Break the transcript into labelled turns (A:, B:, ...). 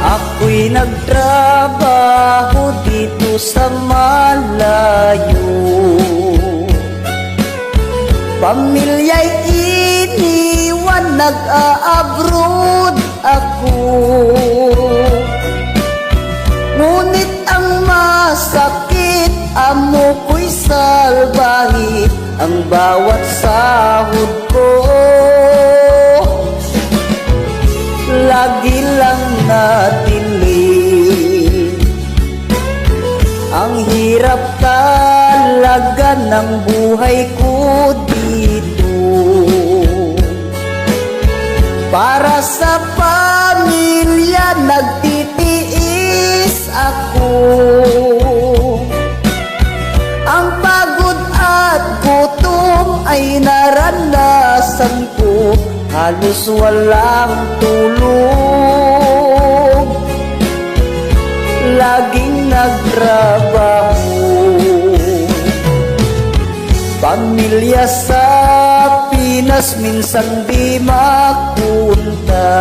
A: Ako'y nagtrabaho dito sa malayo, pamilya'y iniwan, nag-a-abroad ako. Ngunit ang masakit, amo ko'y salbahe, ang bawat sahod ko lagi lang natili. Ang hirap talaga ng buhay ko dito, para sa pamilya nagtitiis ako. Ang pagod at gutom ay naranasan ko, halos walang tulog, laging nagtrabaho. Pamilya sa Pinas minsan di makunta.